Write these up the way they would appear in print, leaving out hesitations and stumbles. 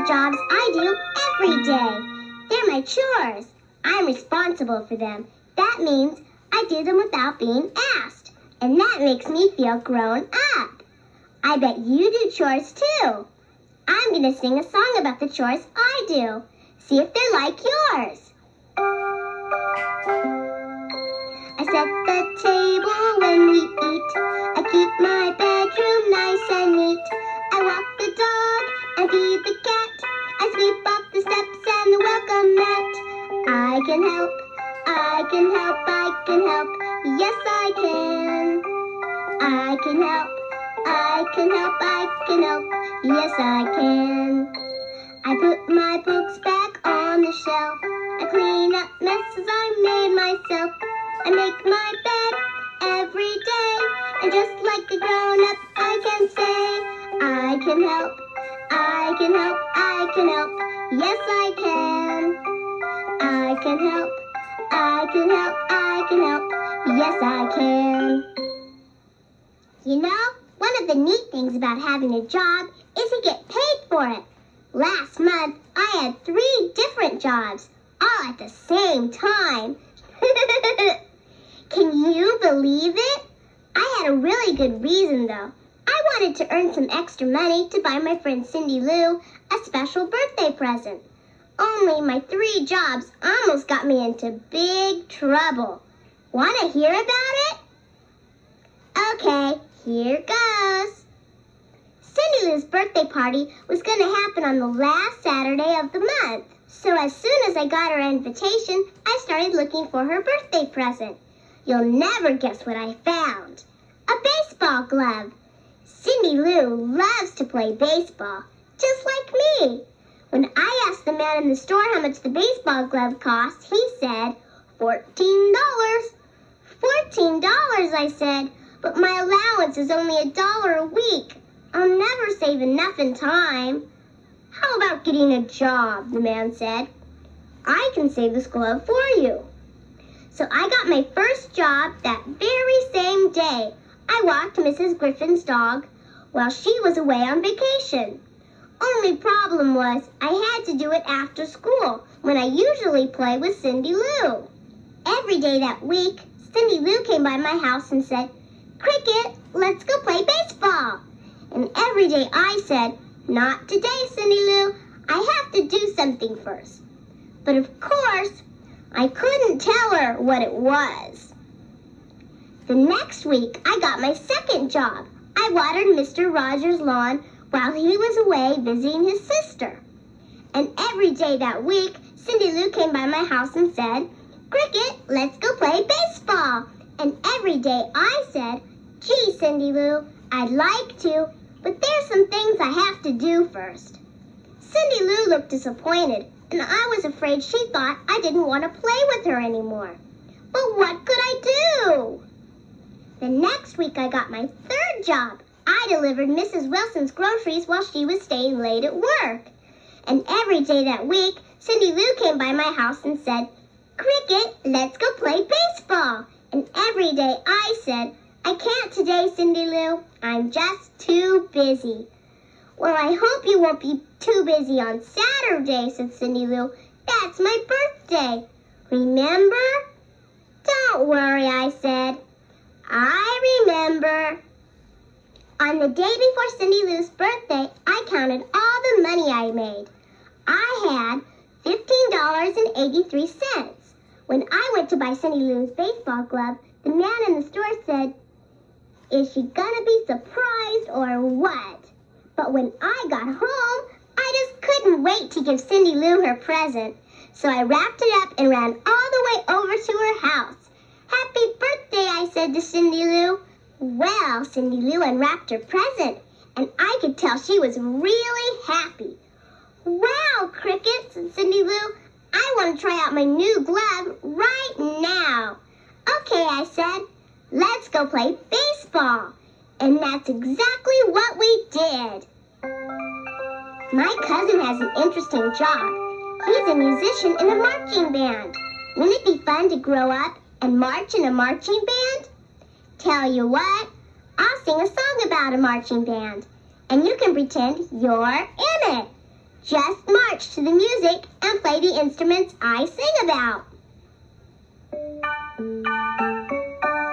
the jobs I do every day. They're my chores. I'm responsible for them. That means I do them without being asked. And that makes me feel grown up. I bet you do chores too. I'm going to sing a song about the chores I do. See if they're like yours. I set the table when we eat. I keep my bedroom nice and neat. I walk the dog and feed the cat. I sweep up the steps and the welcome mat. I can help, I can help, I can help. Yes, I can. I can help, I can help, I can help. Yes, I can. I put my books back on the shelf. I clean up messes I made myself. I make my bed every day. And just like a grown-up, I can say, I can help, I can help, I can help. Yes, I can. I can help, I can help, I can help. Yes, I can. You know, one of the neat things about having a job is you get paid for it. Last month, I had 3 different jobs, all at the same time. Can you believe it? I had a really good reason, though. I wanted to earn some extra money to buy my friend Cindy Lou a special birthday present. Only my 3 jobs almost got me into big trouble. Want to hear about it? Okay, here goes. Cindy Lou's birthday party was going to happen on the last Saturday of the month. So as soon as I got her invitation, I started looking for her birthday present. You'll never guess what I found. A baseball glove. Cindy Lou loves to play baseball, just like me. When I asked the man in the store how much the baseball glove cost, he said, $14. $14, I said, but my allowance is only $1 a week. I'll never save enough in time. How about getting a job, the man said. I can save this glove for you. So I got my first job that very same day. I walked Mrs. Griffin's dog while she was away on vacation. Only problem was I had to do it after school when I usually play with Cindy Lou. Every day that week, Cindy Lou came by my house and said, Cricket, let's go play baseball. And every day I said, not today, Cindy Lou. I have to do something first. But of course, I couldn't tell her what it was. The next week, I got my second job. I watered Mr. Rogers' lawn while he was away visiting his sister. And every day that week, Cindy Lou came by my house and said, Cricket, let's go play baseball. And every day I said, gee, Cindy Lou, I'd like to, but there's some things I have to do first. Cindy Lou looked disappointed, and I was afraid she thought I didn't want to play with her anymore. But what could I do? The next week I got my third job. I delivered Mrs. Wilson's groceries while she was staying late at work. And every day that week, Cindy Lou came by my house and said, Cricket, let's go play baseball. And every day I said, I can't today, Cindy Lou. I'm just too busy. Well, I hope you won't be too busy on Saturday, said Cindy Lou. That's my birthday. Remember? Don't worry, I said. I remember. On the day before Cindy Lou's birthday, I counted all the money I made. I had $15.83. When I went to buy Cindy Lou's baseball glove, the man in the store said, is she gonna be surprised or what? But when I got home, I just couldn't wait to give Cindy Lou her present. So I wrapped it up and ran all the way over to her house. Happy birthday, I said to Cindy Lou. Well, Cindy Lou unwrapped her present, and I could tell she was really happy. Wow, Cricket, said Cindy Lou. I want to try out my new glove right now. Okay, I said. Let's go play baseball. And that's exactly what we did. My cousin has an interesting job. He's a musician in a marching band. Wouldn't it be fun to grow up and march in a marching band? Tell you what, I'll sing a song about a marching band. And you can pretend you're in it. Just march to the music and play the instruments I sing about.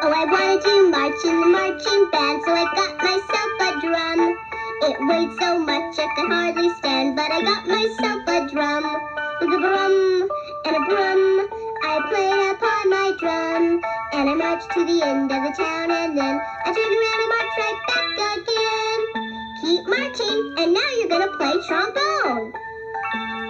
Oh, I wanted to march in the marching band, so I got myself a drum. It weighed so much I could hardly stand, but I got myself a drum. With a brum and a brum, I played upon my drum, and I marched to the end of the town, and then I turned around and marched right back again. Keep marching, and now you're gonna play trombone.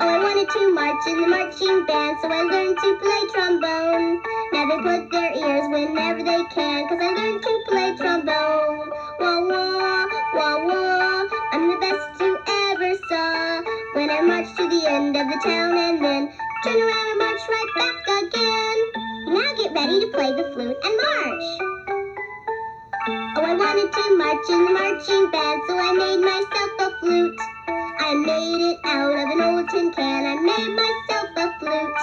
Oh, I wanted to march in the marching band, so I learned to play trombone. Now they put their ears whenever they can, 'cause I learned to play trombone. Wah, wah, wah, wah, I'm the best you ever saw. When I marched to the end of the town and then turn around and march right back again. Now get ready to play the flute and march. Oh, I wanted to march in the marching band, so I made myself a flute. I made it out of an old tin can. I made myself a flute.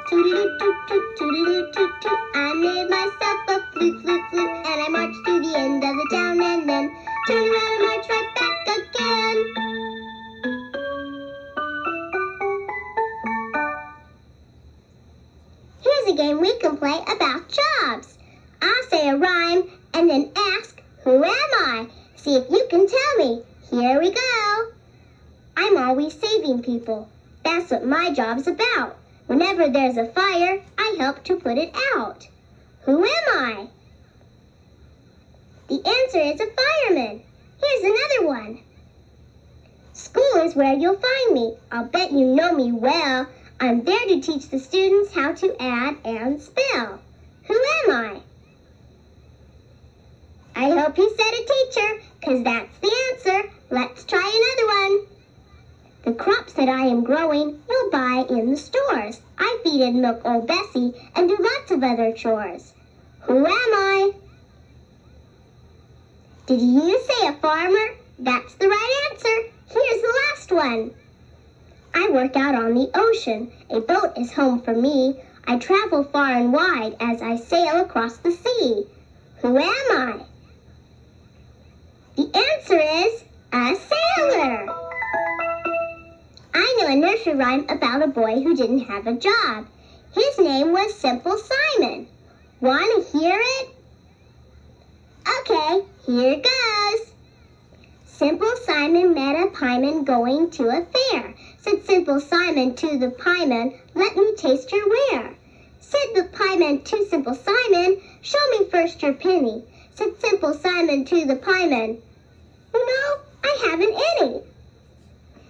Toot-a-doot-toot-toot, toot-a-doot-toot-toot. I made myself a flute, flute, flute. And I marched to the end of the town and then turned around and marched right back again. Here's a game we can play about jobs. I'll say a rhyme and then ask, who am I? See if you can tell me. Here we go. I'm always saving people. That's what my job's about. Whenever there's a fire, I help to put it out. Who am I? The answer is a fireman. Here's another one. School is where you'll find me. I'll bet you know me well. I'm there to teach the students how to add and spell. Who am I? I hope you said a teacher, 'cause that's the answer. Let's try another one. The crops that I am growing, you'll buy in the stores. I feed and milk old Bessie and do lots of other chores. Who am I? Did you say a farmer? That's the right answer. Here's the last one. I work out on the ocean. A boat is home for me. I travel far and wide as I sail across the sea. Who am I? The answer is a sailor. I know a nursery rhyme about a boy who didn't have a job. His name was Simple Simon. Want to hear it? Okay, here goes. Simple Simon met a pieman going to a fair. Said Simple Simon to the pieman, let me taste your ware. Said the pieman to Simple Simon, show me first your penny. Said Simple Simon to the pieman, no, I haven't any.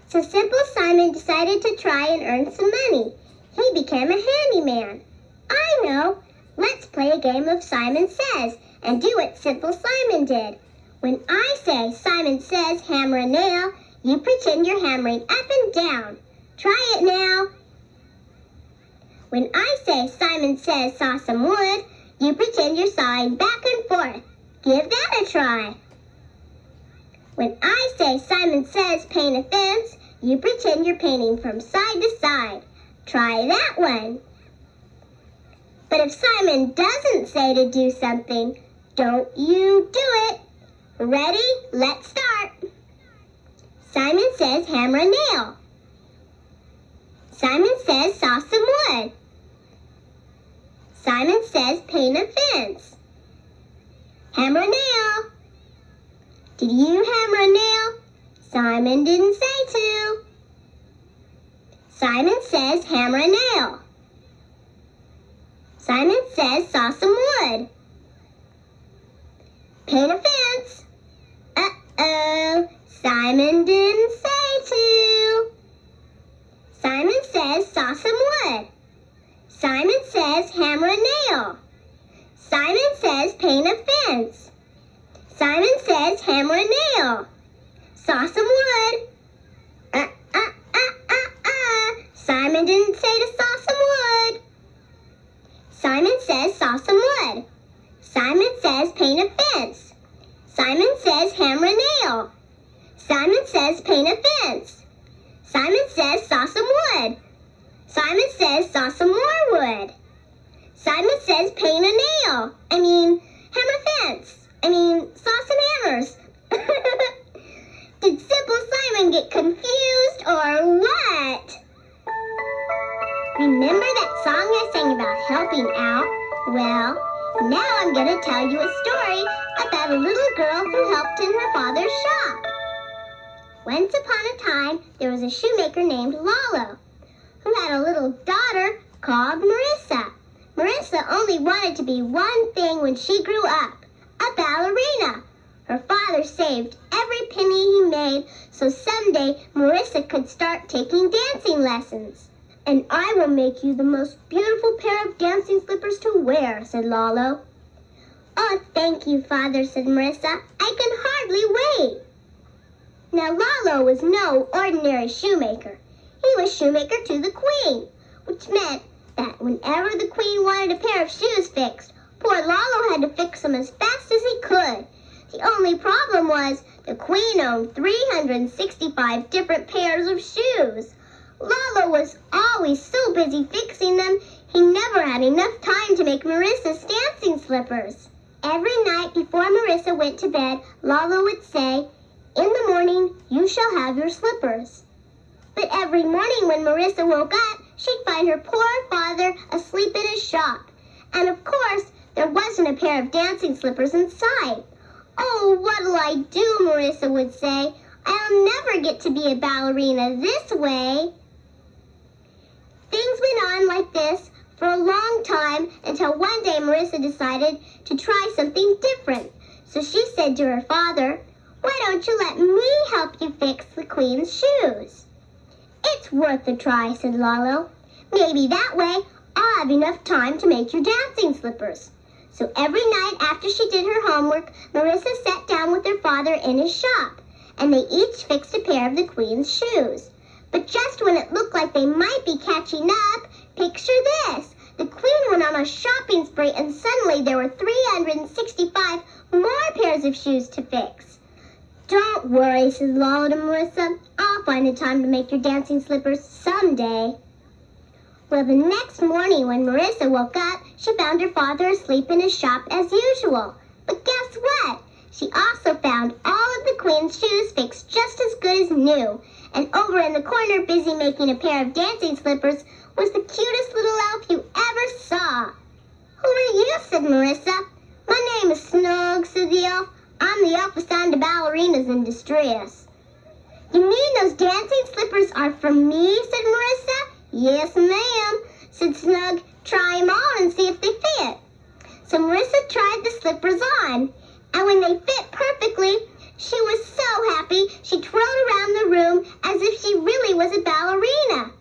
So Simple Simon decided to try and earn some money. He became a handyman. I know. Let's play a game of Simon Says and do what Simple Simon did. When I say Simon Says hammer a nail, you pretend you're hammering up and down. Try it now. When I say Simon Says saw some wood, you pretend you're sawing back and forth. Give that a try. When I say Simon Says paint a fence, you pretend you're painting from side to side. Try that one. But if Simon doesn't say to do something, don't you do it. Ready? Let's start. Simon says hammer a nail. Simon says saw some wood. Simon says paint a fence. Hammer a nail. Did you hammer a nail? Simon didn't say to. Simon says hammer a nail. Simon says saw some wood. Paint a fence. Uh-oh, Simon didn't say to. Simon says saw some wood. Simon says hammer a nail. Simon says paint a fence. Simon says hammer a nail. Saw some wood. Simon didn't say to saw some wood. Simon says saw some wood. Simon says paint a fence. Simon says hammer a nail. Simon says paint a fence. Simon says saw some wood. Simon says saw some more wood. Simon says paint a nail. Hammer a fence. Saw some hammers. Did Simple Simon get confused or what? Remember that song I sang about helping out? Well, now I'm going to tell you a story about a little girl who helped in her father's shop. Once upon a time, there was a shoemaker named Lalo, who had a little daughter called Marissa. Marissa only wanted to be one thing when she grew up, a ballerina. Her father saved every penny he made so someday Marissa could start taking dancing lessons. "And I will make you the most beautiful pair of dancing slippers to wear," said Lalo. "Oh, thank you, Father," said Marissa. "I can hardly wait." Now, Lalo was no ordinary shoemaker. He was shoemaker to the Queen, which meant that whenever the Queen wanted a pair of shoes fixed, poor Lalo had to fix them as fast as he could. The only problem was the Queen owned 365 different pairs of shoes. Lalo was always so busy fixing them, he never had enough time to make Marissa's dancing slippers. Every night before Marissa went to bed, Lalo would say, "In the morning, you shall have your slippers." But every morning when Marissa woke up, she'd find her poor father asleep in his shop. And of course, there wasn't a pair of dancing slippers in sight. "Oh, what'll I do?" Marissa would say. "I'll never get to be a ballerina this way." Things went on like this for a long time until one day Marissa decided to try something different. So she said to her father, "Why don't you let me help you fix the Queen's shoes?" "It's worth a try," said Lalo. "Maybe that way I'll have enough time to make your dancing slippers." So every night after she did her homework, Marissa sat down with her father in his shop, and they each fixed a pair of the Queen's shoes. But just when it looked like they might be catching up, picture this. The Queen went on a shopping spree, and suddenly there were 365 more pairs of shoes to fix. "Don't worry," said Lalo to Marissa. "I'll find the time to make your dancing slippers someday." Well, the next morning when Marissa woke up, she found her father asleep in his shop as usual. But guess what? She also found all of the Queen's shoes fixed just as good as new. And over in the corner, busy making a pair of dancing slippers, was the cutest little elf you ever saw. "Who are you?" said Marissa. "My name is Snug," said the elf. "I'm the elf assigned to ballerinas in distress." "You mean those dancing slippers are for me?" said Marissa. "Yes, ma'am," said Snug. "Try 'em on and see if they fit." So Marissa tried the slippers on, and when they fit perfectly, she was so happy she twirled around the room as if she really was a ballerina.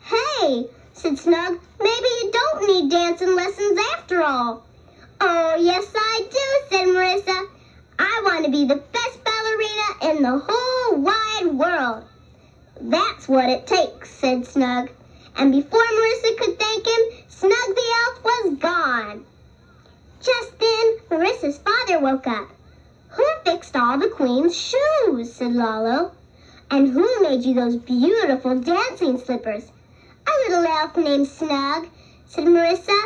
"Hey," said Snug, "maybe you don't need dancing lessons after all." "Oh, yes I do," said Marissa. "I want to be the best ballerina in the whole wide world." "That's what it takes," said Snug. And before Marissa could thank him, Snug the elf was gone. Just then, Marissa's father woke up. "Who fixed all the Queen's shoes?" said Lalo. "And who made you those beautiful dancing slippers?" "A little elf named Snug," said Marissa.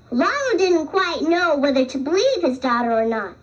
Lalo didn't quite know whether to believe his daughter or not,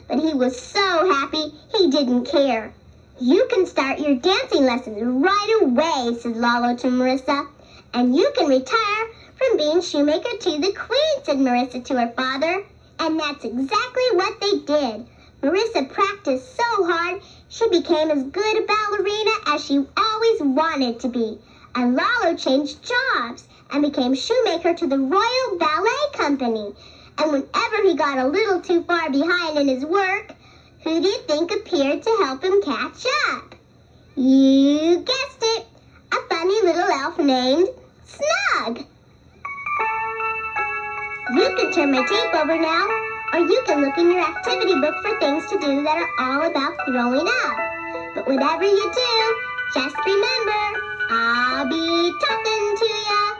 but he was so happy he didn't care. "You can start your dancing lessons right away," said Lalo to Marissa. "And you can retire from being shoemaker to the Queen," said Marissa to her father. And that's exactly what they did. Marissa practiced so hard, she became as good a ballerina as she always wanted to be. And Lalo changed jobs and became shoemaker to the Royal Ballet Company. And whenever he got a little too far behind in his work, who do you think appeared to help him catch up? You guessed it, a funny little elf named Snug. You can turn my tape over now, or you can look in your activity book for things to do that are all about growing up. But whatever you do, just remember, I'll be talking to ya.